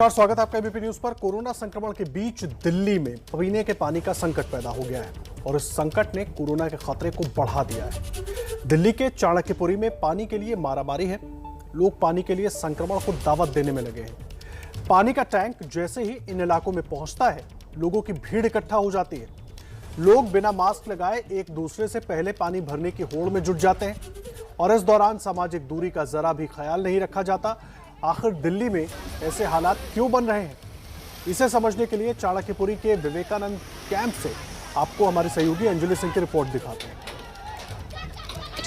स्वागत है आपका एबीपी न्यूज पर। कोरोना संक्रमण के बीच दिल्ली में पीने के पानी का संकट पैदा हो गया है और इस संकट ने कोरोना के खतरे को बढ़ा दिया है। दिल्ली के चाणक्यपुरी में पानी के लिए मारामारी है। लोग पानी के लिए संक्रमण को दावत देने में लगे हैं। पानी का टैंक जैसे ही इन इलाकों में पहुंचता है, लोगों की भीड़ इकट्ठा हो जाती है। लोग बिना मास्क लगाए एक दूसरे से पहले पानी भरने की होड़ में जुट जाते हैं और इस दौरान सामाजिक दूरी का जरा भी ख्याल नहीं रखा जाता। आखिर दिल्ली में ऐसे हालात क्यों बन रहे हैं, इसे समझने के लिए चाणक्यपुरी के विवेकानंद कैंप से आपको हमारी सहयोगी अंजलि सिंह की रिपोर्ट दिखाते हैं।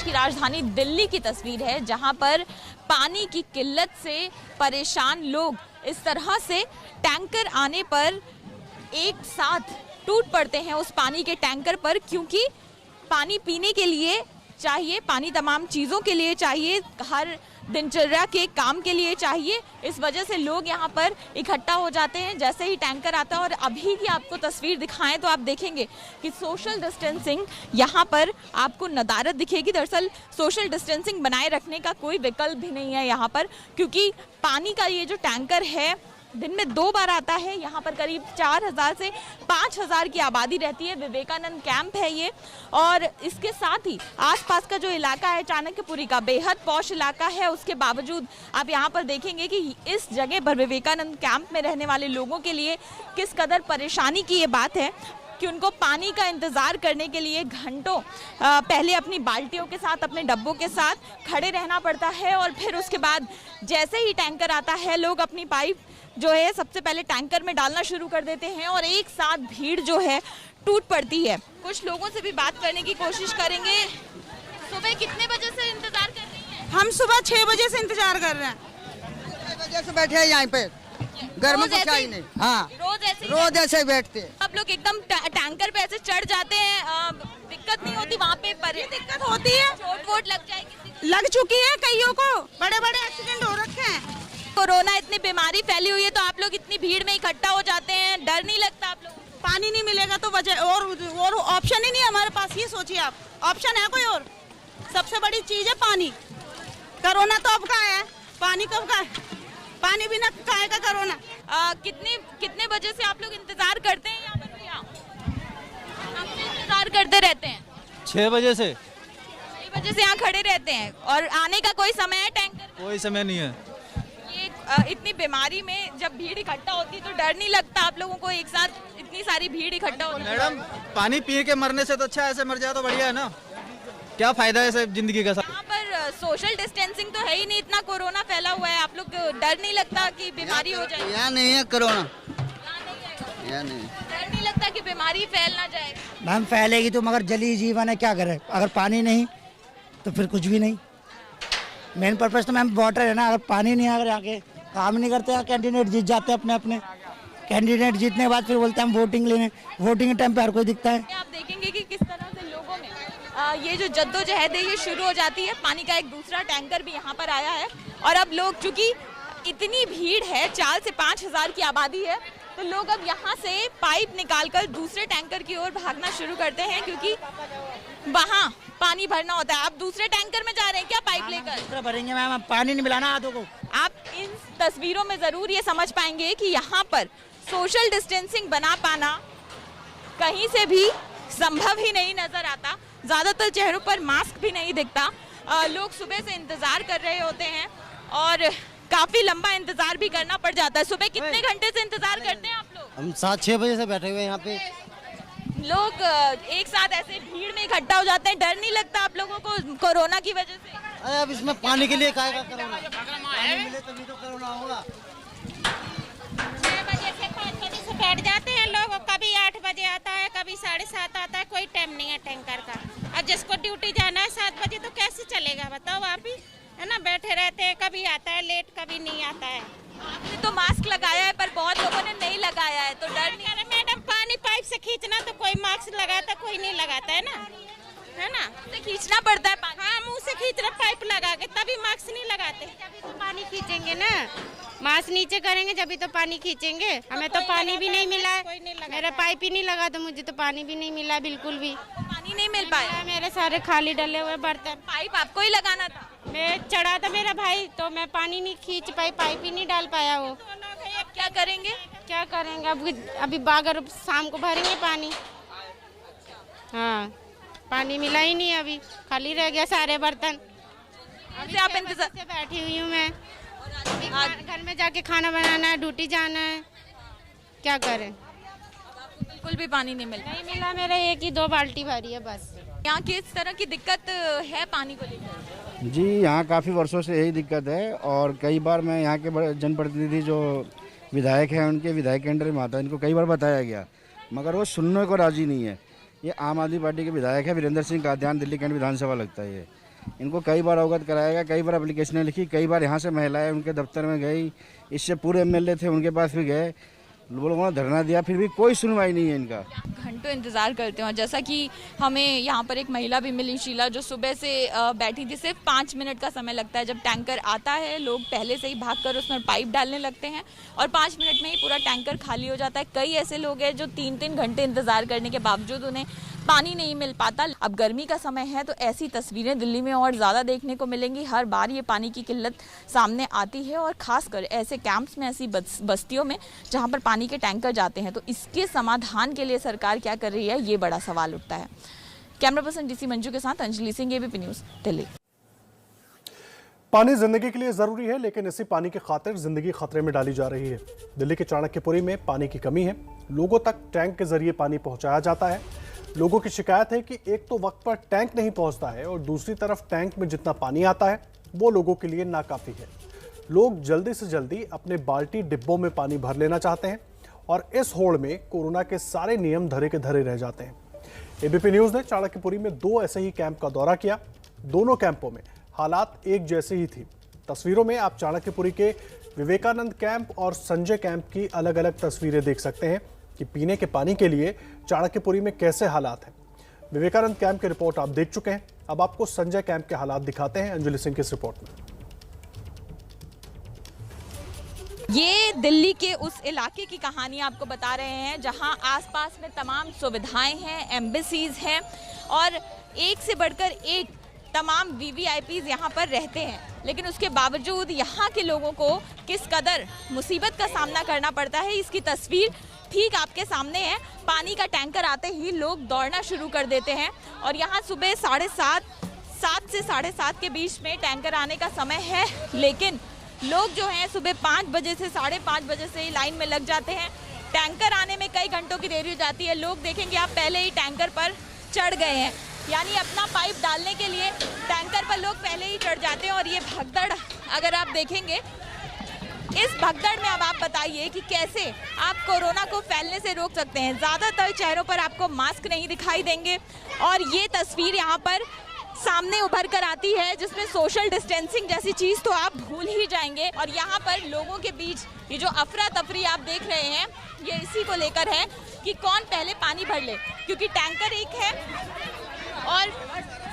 की राजधानी दिल्ली की तस्वीर है, जहां पर पानी की किल्लत से परेशान लोग इस तरह से टैंकर आने पर एक साथ टूट पड़ते हैं उस पानी के टैंकर पर, क्योंकि पानी पीने के लिए चाहिए, पानी तमाम चीज़ों के लिए चाहिए, हर दिनचर्या के काम के लिए चाहिए। इस वजह से लोग यहाँ पर इकट्ठा हो जाते हैं जैसे ही टैंकर आता है। और अभी की आपको तस्वीर दिखाएं तो आप देखेंगे कि सोशल डिस्टेंसिंग यहाँ पर आपको नदारद दिखेगी। दरअसल सोशल डिस्टेंसिंग बनाए रखने का कोई विकल्प भी नहीं है यहाँ पर, क्योंकि पानी का ये जो टैंकर है दिन में 2 बार आता है। यहाँ पर करीब 4000 से 5000 की आबादी रहती है। विवेकानंद कैंप है ये, और इसके साथ ही आसपास का जो इलाका है चाणक्यपुरी का बेहद पॉश इलाका है। उसके बावजूद आप यहाँ पर देखेंगे कि इस जगह पर विवेकानंद कैंप में रहने वाले लोगों के लिए किस कदर परेशानी की ये बात है कि उनको पानी का इंतज़ार करने के लिए घंटों पहले अपनी बाल्टियों के साथ, अपने डब्बों के साथ खड़े रहना पड़ता है। और फिर उसके बाद जैसे ही टैंकर आता है, लोग अपनी पाइप जो है सबसे पहले टैंकर में डालना शुरू कर देते हैं और एक साथ भीड़ जो है टूट पड़ती है। कुछ लोगों से भी बात करने की कोशिश करेंगे। सुबह कितने बजे से इंतजार कर रही हैं? हम सुबह 6 बजे से इंतजार कर रहे हैं। 6 बजे से बैठे हैं यहाँ पे, घर में कुछ आई नहीं। हाँ, रोज ऐसे बैठते हैं। आप लोग एकदम टैंकर पे ऐसे चढ़ जाते हैं, दिक्कत नहीं होती वहाँ पे? पर दिक्कत होती है, चोट वोट लग जाए किसी को? लग चुकी है कईयों को, बड़े बड़े एक्सीडेंट हो रखे हैं। कोरोना इतनी बीमारी फैली हुई है तो आप लोग इतनी भीड़ में इकट्ठा हो जाते हैं, डर नहीं लगता आप लोगों को? पानी नहीं मिलेगा तो वजह और ऑप्शन ही नहीं है हमारे पास। ये सोचिए आप, ऑप्शन है कोई और? सबसे बड़ी चीज है पानी। कोरोना तो अब का है, पानी कब का है? पानी बिना खाए का कोरोना। कितने बजे से आप लोग इंतजार करते हैं यहाँ पर? भैया हमसे इंतजार करते रहते हैं 6 बजे से। 6 बजे से यहाँ खड़े रहते हैं और आने का कोई समय है टैंकर? कोई समय नहीं है। ये इतनी बीमारी में जब भीड़ इकट्ठा होती है तो डर नहीं लगता आप लोगों को? एक साथ इतनी सारी भीड़ इकट्ठा होती है। मैडम, पानी पी के मरने से तो अच्छा ऐसे मर जाए तो बढ़िया है ना। क्या फायदा है ऐसे जिंदगी का? यहाँ पर सोशल डिस्टेंसिंग तो है ही नहीं, इतना कोरोना फैला हुआ है। आप लोग डर नहीं लगता कि बीमारी हो जाए? यहाँ नहीं है कोरोना, यहाँ नहीं, डर नहीं लगता कि बीमारी फैल ना जाए? मैम फैलेगी तो, मगर जलीय जीवन है, क्या करे? अगर पानी नहीं तो फिर कुछ भी नहीं। मेन पर्पज तो मैम वाटर है ना। अगर पानी नहीं, अगर आके काम नहीं करते, कैंडिडेट जीत जाते हैं अपने कैंडिडेट जीतने के बाद फिर बोलते हैं हम वोटिंग लेने। वोटिंग के टाइम पे हर कोई दिखता है। आप देखेंगे कि किस तरह से लोगों में ये जो जद्दोजहद है ये शुरू हो जाती है। पानी का एक दूसरा टैंकर भी यहाँ पर आया है और अब लोग, चूंकि इतनी भीड़ है, 4 से 5000 की आबादी है, तो लोग अब यहाँ से पाइप निकालकर दूसरे टैंकर की ओर भागना शुरू करते हैं, क्योंकि वहाँ पानी भरना होता है। आप दूसरे टैंकर में जा रहे हैं क्या पाइप लेकर? भरेंगे मैम, पानी नहीं मिलाना हाथों को। आप इन तस्वीरों में जरूर ये समझ पाएंगे कि यहाँ पर सोशल डिस्टेंसिंग बना पाना कहीं से भी संभव ही नहीं नजर आता। ज्यादातर चेहरों पर मास्क भी नहीं दिखता। लोग सुबह से इंतजार कर रहे होते हैं और काफी लंबा इंतजार भी करना पड़ जाता है। सुबह कितने घंटे से इंतजार करते हैं आप लोग? हम 7-6 बजे से बैठे हुए यहाँ पे। लोग एक साथ ऐसे भीड़ में इकट्ठा हो जाते हैं, डर नहीं लगता आप लोगों को कोरोना की वजह से? अरे अब इसमें पानी के लिए काहे का कोरोना? पानी मिले तभी तो कोरोना होगा। 6 बजे से 5 बजे से बैठ जाते हैं लोग। कभी 8 बजे आता है, कभी 7:30 आता है, कोई टाइम नहीं है टैंकर का। और जिसको ड्यूटी जाना है 7 बजे तो कैसे चलेगा बताओ आप ही, है ना? बैठे रहते हैं, कभी आता है लेट, कभी नहीं आता है। आपने तो मास्क लगाया है पर बहुत लोगों ने नहीं लगाया है, तो डर नहीं? अरे मैडम, पानी पाइप से खींचना तो कोई मास्क लगाता, कोई नहीं लगाता है ना, है ना? तो खींचना पड़ता है पानी। हाँ, मुंह से खींच रहे पाइप लगा के, तभी मास्क नहीं लगाते। जब तो पानी खींचेंगे ना, मास्क नीचे करेंगे जब तो पानी खींचेंगे। हमें तो पानी भी नहीं मिला है, मेरा पाइप ही नहीं लगा तो मुझे तो पानी भी नहीं मिला बिल्कुल भी। पानी नहीं मिल पाया? मेरे सारे खाली डले हुए बर्तन। पाइप आपको ही लगाना था? मैं चढ़ा था मेरा भाई, तो मैं पानी नहीं खींच पाई, पाइप ही नहीं डाल पाया। वो क्या करेंगे? क्या करेंगे अभी बागर शाम को भरेंगे पानी। हाँ, पानी मिला ही नहीं, अभी खाली रह गया सारे बर्तन। अभी आप 6 बजे से बैठी हुई हूँ मैं। घर में जाके खाना बनाना है, ड्यूटी जाना है, क्या करें? बिल्कुल भी पानी नहीं मिल नहीं मिला, मेरा 1 ही 2 बाल्टी भरी है बस। यहाँ किस तरह की दिक्कत है पानी को लेकर? जी, यहाँ काफ़ी वर्षों से यही दिक्कत है और कई बार मैं यहाँ के जनप्रतिनिधि जो विधायक हैं उनके विधायक के अंडर में आता है, इनको कई बार बताया गया मगर वो सुनने को राजी नहीं है। ये आम आदमी पार्टी के विधायक है वीरेंद्र सिंह कादियान, दिल्ली कैंट विधानसभा लगता है ये। इनको कई बार अवगत कराया गया, कई बार एप्लीकेशनें लिखी, कई बार यहाँ से महिलाएं उनके दफ्तर में गई, इससे पूरे एमएलए थे उनके पास भी गए, लोगों ने धरना दिया, फिर भी कोई सुनवाई नहीं है इनका। घंटों इंतजार करते हो। जैसा कि हमें यहाँ पर एक महिला भी मिली, शीला, जो सुबह से बैठी थी। सिर्फ 5 मिनट का समय लगता है, जब टैंकर आता है लोग पहले से ही भागकर उसमें पाइप डालने लगते हैं और 5 मिनट में ही पूरा टैंकर खाली हो जाता है। कई ऐसे लोग हैं जो 3-3 घंटे इंतजार करने के बावजूद उन्हें पानी नहीं मिल पाता। अब गर्मी का समय है तो ऐसी तस्वीरें दिल्ली में और ज़्यादा देखने को मिलेंगी। हर बार ये पानी की किल्लत सामने आती है और ख़ासकर ऐसे कैंप्स में, ऐसी बस्तियों में जहाँ पर पानी के टैंकर जाते हैं। तो इसके समाधान के लिए सरकार क्या कर रही है, ये बड़ा सवाल उठता है। कैमरा पर्सन डीसी मंजू के साथ अंजलि सिंह, एबीपी न्यूज़, दिल्ली। पानी जिंदगी के लिए जरूरी है, लेकिन इसी पानी की खातिर जिंदगी खतरे में डाली जा रही है। दिल्ली के चाणक्यपुरी में पानी की कमी है। लोगों तक टैंक के जरिए पानी पहुंचाया जाता है। लोगों की शिकायत है कि एक तो वक्त पर टैंक नहीं पहुंचता है और दूसरी तरफ टैंक में जितना पानी आता है वो लोगों के लिए नाकाफी है। लोग जल्दी से जल्दी अपने बाल्टी डिब्बों में पानी भर लेना चाहते हैं और इस होड़ में कोरोना के सारे नियम धरे के धरे रह जाते हैं। एबीपी न्यूज ने चाणक्यपुरी में 2 ऐसे ही कैंप का दौरा किया। दोनों कैंपों में हालात एक जैसे ही थी। तस्वीरों में आप चाणक्यपुरी के विवेकानंद कैंप और संजय कैंप की अलग अलग तस्वीरें देख सकते हैं कि पीने के पानी के लिए चाणक्यपुरी में कैसे हालात हैं। विवेकानंद कैंप की रिपोर्ट आप देख चुके हैं, अब आपको संजय कैंप के हालात दिखाते हैं अंजलि सिंह की इस रिपोर्ट में। ये दिल्ली के उस इलाके की कहानी आपको बता रहे हैं जहां आसपास में तमाम सुविधाएं हैं, एम्बेसीज हैं और एक से बढ़कर एक तमाम वीवीआईपीज यहाँ पर रहते हैं। लेकिन उसके बावजूद यहाँ के लोगों को किस कदर मुसीबत का सामना करना पड़ता है, इसकी तस्वीर ठीक आपके सामने है। पानी का टैंकर आते ही लोग दौड़ना शुरू कर देते हैं और यहाँ सुबह 7:30 से 7:30 के बीच में टैंकर आने का समय है, लेकिन लोग जो हैं सुबह 5 बजे से 5:30 बजे से ही लाइन में लग जाते हैं। टैंकर आने में कई घंटों की देरी हो जाती है। लोग देखेंगे आप पहले ही टैंकर पर चढ़ गए हैं, यानी अपना पाइप डालने के लिए टैंकर पर लोग पहले ही चढ़ जाते हैं। और ये भगदड़ अगर आप देखेंगे, इस भगदड़ में अब आप बताइए कि कैसे आप कोरोना को फैलने से रोक सकते हैं। ज़्यादातर चेहरों पर आपको मास्क नहीं दिखाई देंगे और ये तस्वीर यहाँ पर सामने उभर कर आती है जिसमें सोशल डिस्टेंसिंग जैसी चीज़ तो आप भूल ही जाएंगे। और यहाँ पर लोगों के बीच ये जो अफरा तफरी आप देख रहे हैं, ये इसी को लेकर है कि कौन पहले पानी भर ले, क्योंकि टैंकर एक है और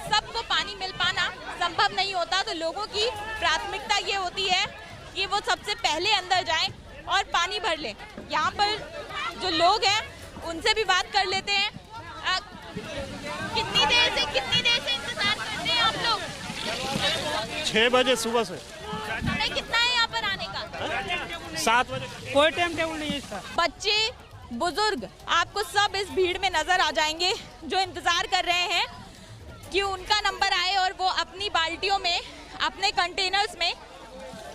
सबको पानी मिल पाना संभव नहीं होता। तो लोगों की प्राथमिकता ये होती है कि वो सबसे पहले अंदर जाएं और पानी भर लें। यहाँ पर जो लोग हैं उनसे भी बात कर लेते हैं। कितनी देर से इंतजार कर रहे हैं आप लोग? 6 बजे सुबह से। समय कितना है यहाँ पर आने का? 7 बजे। कोई टाइम टेबल नहीं है इसका। बच्चे, बुजुर्ग, आपको सब इस भीड़ में नजर आ जाएंगे जो इंतजार कर रहे हैं कि उनका नंबर आए और वो अपनी बाल्टियों में, अपने कंटेनर्स में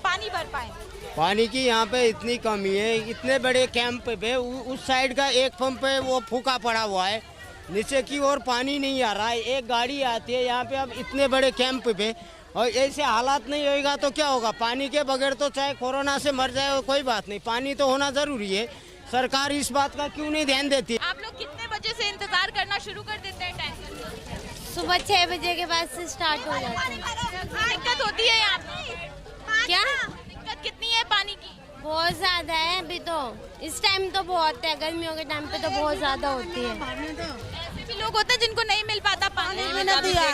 पानी भर पाए। पानी की यहाँ पे इतनी कमी है, इतने बड़े कैंप पे उस साइड का एक पंप पे वो फूका पड़ा हुआ है, नीचे की ओर पानी नहीं आ रहा है। एक गाड़ी आती है यहाँ पे, अब इतने बड़े कैंप पे और ऐसे हालात नहीं होएगा तो क्या होगा? पानी के बगैर तो चाहे कोरोना से मर जाए कोई बात नहीं, पानी तो होना जरूरी है। सरकार इस बात का क्यों नहीं ध्यान देती? आप लोग कितने बजे से इंतजार करना शुरू कर देते हैं टैंकर? सुबह 6 बजे के बाद से स्टार्ट हो जाता है। दिक्कत होती है यहाँ पे? क्या दिक्कत कितनी है पानी की? बहुत ज्यादा है अभी तो, इस टाइम तो बहुत है, गर्मियों के टाइम पे तो बहुत ज्यादा होती है। ऐसे भी लोग होते हैं जिनको नहीं मिल पाता पानी।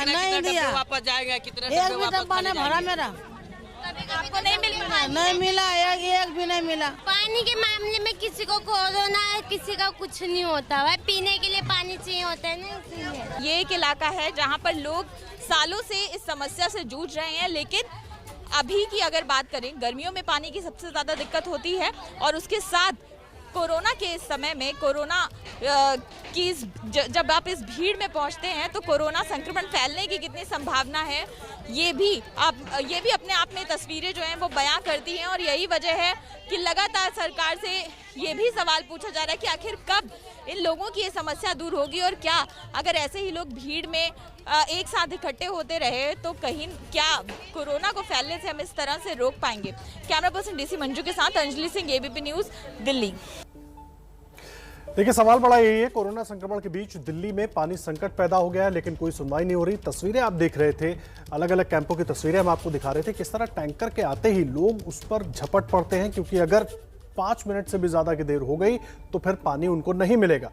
नहीं दिया, वापस जाएगा कितने एक भी डब्बा नहीं भरा मेरा, आपको नहीं मिल पाता? नहीं मिला, एक भी नहीं मिला। पानी के मामले में किसी को कोरोना है, किसी का कुछ नहीं होता है, पीने के लिए पानी चाहिए होता है ना, इसीलिए। ये एक इलाका है जहाँ पर लोग सालों से इस समस्या से जूझ रहे हैं, लेकिन अभी की अगर बात करें, गर्मियों में पानी की सबसे ज़्यादा दिक्कत होती है और उसके साथ कोरोना के इस समय में कोरोना की जब आप इस भीड़ में पहुंचते हैं तो कोरोना संक्रमण फैलने की कितनी संभावना है, ये भी अपने आप में तस्वीरें जो हैं वो बयां करती हैं। और यही वजह है कि लगातार सरकार से ये भी सवाल पूछा जा रहा है कि आखिर कब इन लोगों की ये समस्या दूर होगी और क्या अगर ऐसे ही लोग भीड़ में एक साथ इकट्ठे होते रहे तो कहीं क्या कोरोना को फैलने से हम इस तरह से रोक पाएंगे। कैमरा पर्सन डीसी मंजू के साथ अंजलि सिंह, एबीपी न्यूज़, दिल्ली। देखिए, सवाल बड़ा यही है, कोरोना संक्रमण के बीच दिल्ली में पानी संकट पैदा हो गया है लेकिन कोई सुनवाई नहीं हो रही। तस्वीरें आप देख रहे थे, अलग अलग कैंपों की तस्वीरें हम आपको दिखा रहे थे, किस तरह टैंकर के आते ही लोग उस पर झपट पड़ते हैं क्योंकि अगर 5 मिनट से भी ज्यादा की देर हो गई तो फिर पानी उनको नहीं मिलेगा।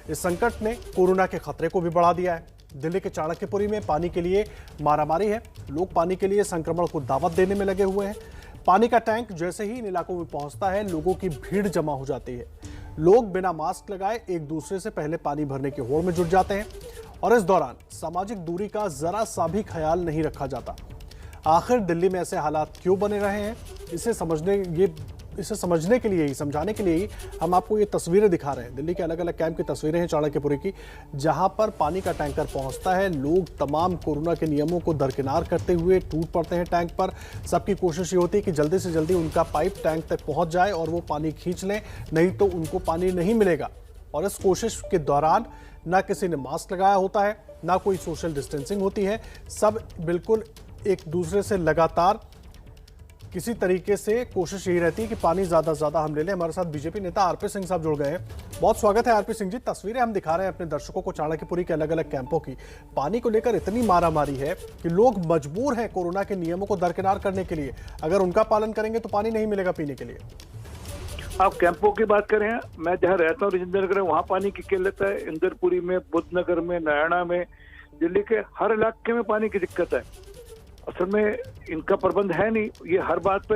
इस संकट ने कोरोना के खतरे को भी बढ़ा दिया है। दिल्ली के चाणक्यपुरी में पानी के लिए मारामारी है। लोग पानी के लिए संक्रमण को दावत देने में लगे हुए हैं। पानी का टैंक जैसे ही इन इलाकों में पहुंचता है, लोगों की भीड़ जमा हो जाती है। लोग बिना मास्क लगाए एक दूसरे से पहले पानी भरने की होड़ में जुट जाते हैं और इस दौरान सामाजिक दूरी का जरा सा भी ख्याल नहीं रखा जाता। आखिर दिल्ली में ऐसे हालात क्यों बने रहे हैं, इसे समझने के लिए ही, समझाने के लिए ही हम आपको ये तस्वीरें दिखा रहे हैं। दिल्ली के अलग अलग कैंप की तस्वीरें हैं चाणक्यपुरी की, जहां पर पानी का टैंकर पहुंचता है। लोग तमाम कोरोना के नियमों को दरकिनार करते हुए टूट पड़ते हैं टैंक पर। सबकी कोशिश ये होती है कि जल्दी से जल्दी उनका पाइप टैंक तक पहुंच जाए और वो पानी खींच लें, नहीं तो उनको पानी नहीं मिलेगा। और इस कोशिश के दौरान ना किसी ने मास्क लगाया होता है, ना कोई सोशल डिस्टेंसिंग होती है। सब बिल्कुल एक दूसरे से लगातार किसी तरीके से कोशिश यही रहती है कि पानी ज्यादा से ज्यादा हम ले लें। हमारे साथ बीजेपी नेता आरपी सिंह साहब जुड़ गए हैं। बहुत स्वागत है आरपी सिंह जी। तस्वीरें हम दिखा रहे हैं अपने दर्शकों को चाणक्यपुरी के अलग अलग कैंपों की। पानी को लेकर इतनी मारामारी है कि लोग मजबूर हैं कोरोना के नियमों को दरकिनार करने के लिए। अगर उनका पालन करेंगे तो पानी नहीं मिलेगा पीने के लिए। आप कैंपों की बात करें, मैं जहाँ रहता हूँ राजेंद्र नगर, वहाँ पानी की किल्लत है। इंदरपुरी में, बुद्धनगर में, नारायणा में, दिल्ली के हर इलाके में पानी की दिक्कत है। असल में इनका प्रबंध है नहीं। ये हर बात पे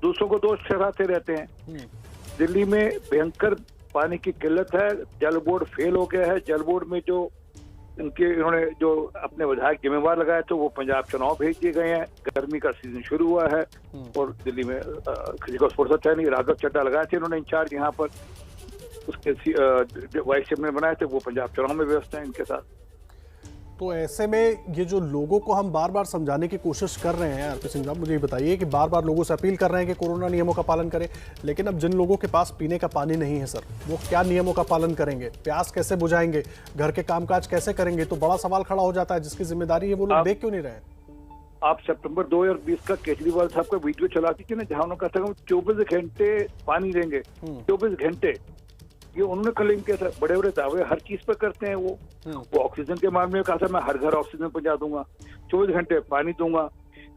दूसरों को दोष ठहराते रहते हैं। दिल्ली में भयंकर पानी की किल्लत है। जल बोर्ड फेल हो गया है। जल बोर्ड में जो इन्होंने जो अपने विधायक जिम्मेवार लगाए थे वो पंजाब चुनाव भेज दिए गए हैं। गर्मी का सीजन शुरू हुआ है और दिल्ली में किसी को फुर्सत है नहीं। राघव चड्ढा लगाए थे इन्होंने इंचार्ज यहाँ पर, उसके वाइस चेयरमैन बनाए थे, वो पंजाब चुनाव में व्यस्त हैं इनके साथ। तो ऐसे में ये जो लोगों को हम बार बार समझाने की कोशिश कर रहे हैं, आरपी सिंह साहब मुझे ये बताइए कि बार बार लोगों से अपील कर रहे हैं कि कोरोना नियमों का पालन करें, लेकिन अब जिन लोगों के पास पीने का पानी नहीं है सर, वो क्या नियमों का पालन करेंगे? प्यास कैसे बुझाएंगे? घर के कामकाज कैसे करेंगे? तो बड़ा सवाल खड़ा हो जाता है। जिसकी जिम्मेदारी है वो लोग देख क्यों नहीं रहे? आप सितंबर 2020 का केजरीवाल साहब का वीडियो चला दी थी ना, जहाँ उन्होंने कहा था 24 घंटे पानी देंगे। 24 घंटे ये उन्होंने क्लेम किया था। बड़े बड़े दावे हर चीज पे करते हैं वो ऑक्सीजन के मामले में कहा था मैं हर घर ऑक्सीजन पहुंचा दूंगा, 24 घंटे पानी दूंगा।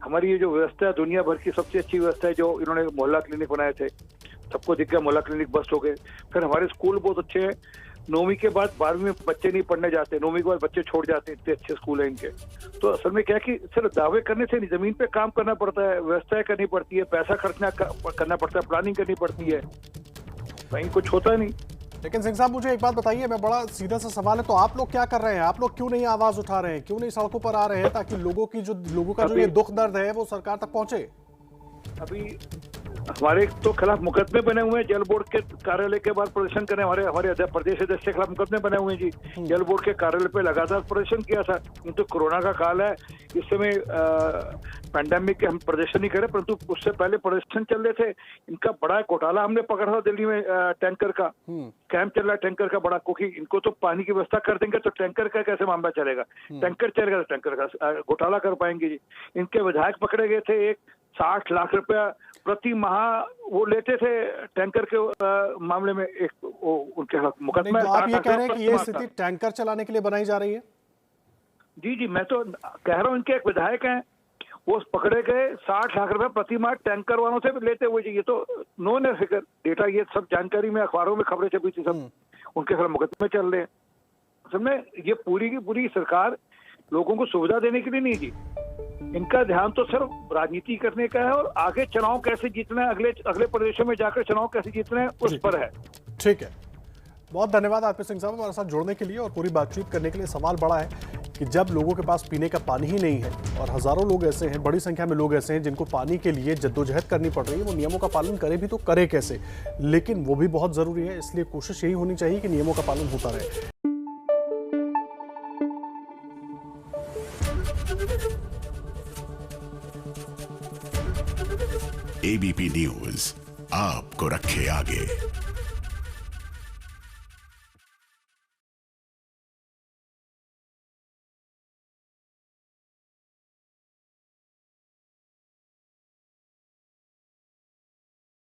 हमारी ये जो व्यवस्था है दुनिया भर की सबसे अच्छी व्यवस्था है। जो इन्होंने मोहल्ला क्लिनिक बनाए थे, सबको दिख गया मोहल्ला क्लिनिक बस्ट हो गए। फिर हमारे स्कूल बहुत अच्छे हैं। 9वीं के बाद 12वीं में बच्चे नहीं पढ़ने जाते, 9वीं के बाद बच्चे छोड़ जाते हैं, इतने अच्छे स्कूल हैं इनके। तो असल में क्या कि सिर्फ दावे करने से नहीं, जमीन पे काम करना पड़ता है, व्यवस्थाएं करनी पड़ती है, पैसा खर्चना करना पड़ता है, प्लानिंग करनी पड़ती है, कहीं कुछ होता नहीं। लेकिन सिंह साहब मुझे एक बात बताइए, मैं बड़ा सीधा सा सवाल है, तो आप लोग क्या कर रहे हैं? आप लोग क्यों नहीं आवाज उठा रहे हैं? क्यों नहीं सड़कों पर आ रहे हैं ताकि लोगों का जो ये दुख दर्द है वो सरकार तक पहुंचे? अभी हमारे तो खिलाफ मुकदमे बने हुए हैं। जल बोर्ड के कार्यालय के बाद प्रदर्शन करने हमारे प्रदेश अध्यक्ष के खिलाफ मुकदमे बने हुए हैं जी। जल बोर्ड के कार्यालय पे लगातार प्रदर्शन किया था। तो कोरोना का काल है, इस समय पैंडेमिक के हम प्रदर्शन नहीं करे, परंतु उससे पहले प्रदर्शन चल रहे थे। इनका बड़ा घोटाला हमने पकड़ा था दिल्ली में, टैंकर का कैंप चल रहा है, टैंकर का बड़ा, क्योंकि इनको तो पानी की व्यवस्था कर देंगे तो टैंकर का कैसे मामला चलेगा? टैंकर चलेगा तो टैंकर का घोटाला कर पाएंगे जी। इनके विधायक पकड़े गए थे, एक 60 लाख रुपया प्रति माह वो लेते थे टैंकर के मामले में। एक उनके मुकदमा। तो आप ये कह रहे हैं कि ये स्थिति टैंकर चलाने के लिए बनाई जा रही है? जी, मैं तो कह रहा हूँ इनके एक विधायक हैं, वो पकड़े गए 60 लाख रुपए प्रति माह टैंकर वालों से लेते हुए। ये तो नोन है फिगर डेटा, ये सब जानकारी में अखबारों में खबरें छपी थी, सब उनके खिलाफ मुकदमे चल रहे हैं। असल में ये पूरी की पूरी सरकार लोगों को सुविधा देने के लिए नहीं जी। इनका ध्यान तो सिर्फ राजनीति करने का है और आगे चुनाव कैसे जीतना है, अगले प्रदेशों में जाकर चुनाव कैसे जीतना है उस पर है। ठीक है, बहुत धन्यवाद आरपी सिंह साहब हमारे साथ जुड़ने के लिए और पूरी बातचीत करने के लिए। सवाल बड़ा है कि जब लोगों के पास पीने का पानी ही नहीं है और हजारों लोग ऐसे हैं, बड़ी संख्या में लोग ऐसे हैं जिनको पानी के लिए जद्दोजहद करनी पड़ रही है, वो नियमों का पालन करे भी तो करे कैसे, लेकिन वो भी बहुत जरूरी है। इसलिए कोशिश यही होनी चाहिए कि नियमों का पालन होता रहे। एबीपी न्यूज आपको रखे आगे।